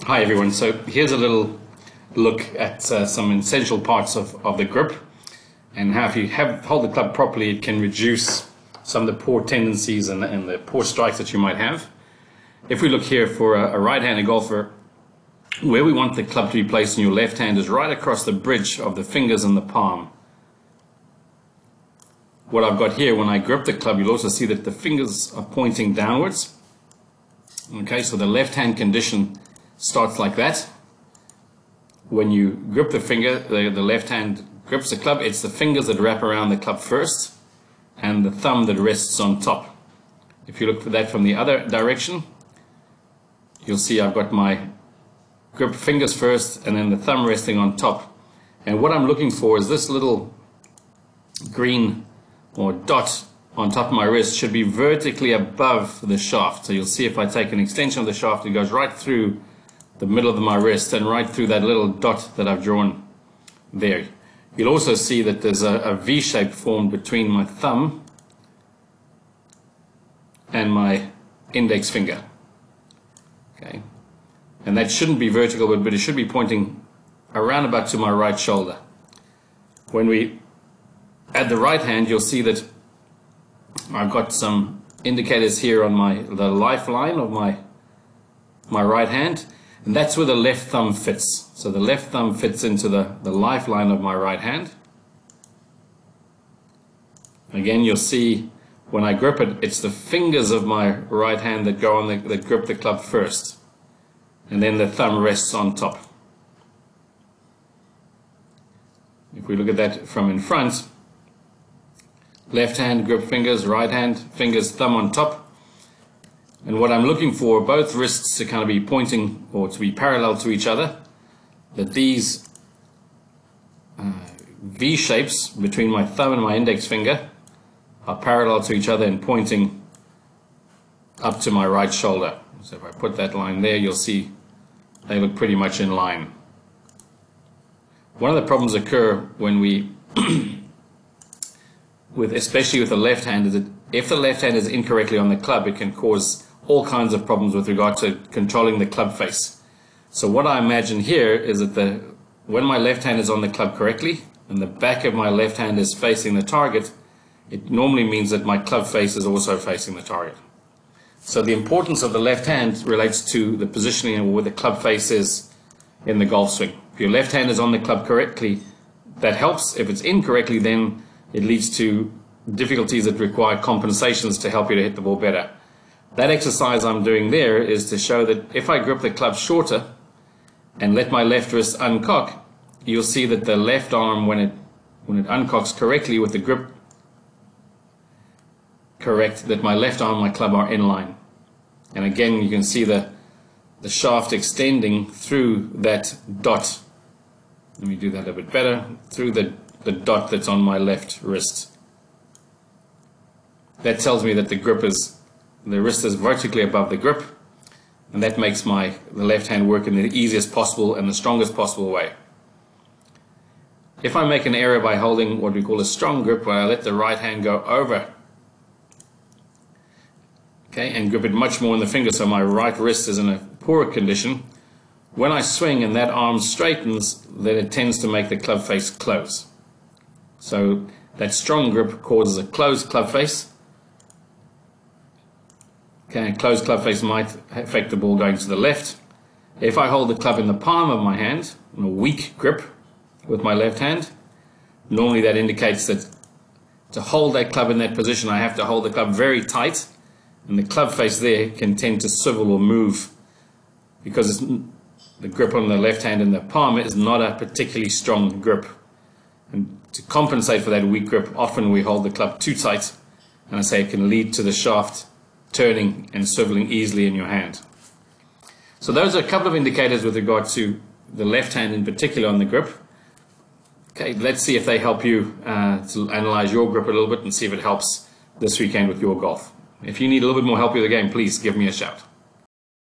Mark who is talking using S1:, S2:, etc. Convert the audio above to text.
S1: Hi everyone, so here's a little look at some essential parts of the grip and how if you hold the club properly it can reduce some of the poor tendencies and the poor strikes that you might have. If we look here for a right-handed golfer, where we want the club to be placed in your left hand is right across the bridge of the fingers and the palm. What I've got here, when I grip the club, you'll also see that the fingers are pointing downwards. Okay, so the left hand condition starts like that. When you grip the finger, the left hand grips the club, it's the fingers that wrap around the club first and the thumb that rests on top. If you look for that from the other direction, you'll see I've got my grip fingers first and then the thumb resting on top. And what I'm looking for is this little green or dot on top of my wrist should be vertically above the shaft. So you'll see if I take an extension of the shaft, it goes right through the middle of my wrist and right through that little dot that I've drawn there. You'll also see that there's a V shape formed between my thumb and my index finger. Okay, and that shouldn't be vertical, but it should be pointing around about to my right shoulder. When we add the right hand, you'll see that I've got some indicators here on the lifeline of my right hand, and that's where the left thumb fits. So the left thumb fits into the lifeline of my right hand. Again, you'll see when I grip it, it's the fingers of my right hand that go on that grip the club first, and then the thumb rests on top. If we look at that from in front, left hand grip fingers, right hand fingers, thumb on top. And what I'm looking for, both wrists to kind of be pointing or to be parallel to each other, that these V shapes between my thumb and my index finger are parallel to each other and pointing up to my right shoulder. So if I put that line there, you'll see they look pretty much in line. One of the problems occur when we especially with the left hand, is that if the left hand is incorrectly on the club, it can cause all kinds of problems with regard to controlling the club face. So what I imagine here is that when my left hand is on the club correctly and the back of my left hand is facing the target, it normally means that my club face is also facing the target. So the importance of the left hand relates to the positioning of where the club face is in the golf swing. If your left hand is on the club correctly, that helps. If it's incorrectly, then it leads to difficulties that require compensations to help you to hit the ball better. That exercise I'm doing there is to show that if I grip the club shorter and let my left wrist uncock, you'll see that the left arm, when it uncocks correctly with the grip correct, that my left arm and my club are in line. And again, you can see the shaft extending through that dot. Let me do that a bit better, through the dot that's on my left wrist. That tells me that the wrist is vertically above the grip, and that makes the left hand work in the easiest possible and the strongest possible way. If I make an error by holding what we call a strong grip, where I let the right hand go over, okay, and grip it much more in the finger, so my right wrist is in a poorer condition, when I swing and that arm straightens, then it tends to make the club face close. So that strong grip causes a closed club face. Okay, a closed club face might affect the ball going to the left. If I hold the club in the palm of my hand, in a weak grip with my left hand, normally that indicates that to hold that club in that position, I have to hold the club very tight, and the club face there can tend to swivel or move because the grip on the left hand in the palm is not a particularly strong grip. And to compensate for that weak grip, often we hold the club too tight, and I say it can lead to the shaft turning and swiveling easily in your hand. So those are a couple of indicators with regard to the left hand in particular on the grip. Okay, let's see if they help you to analyze your grip a little bit and see if it helps this weekend with your golf. If you need a little bit more help with the game, please give me a shout.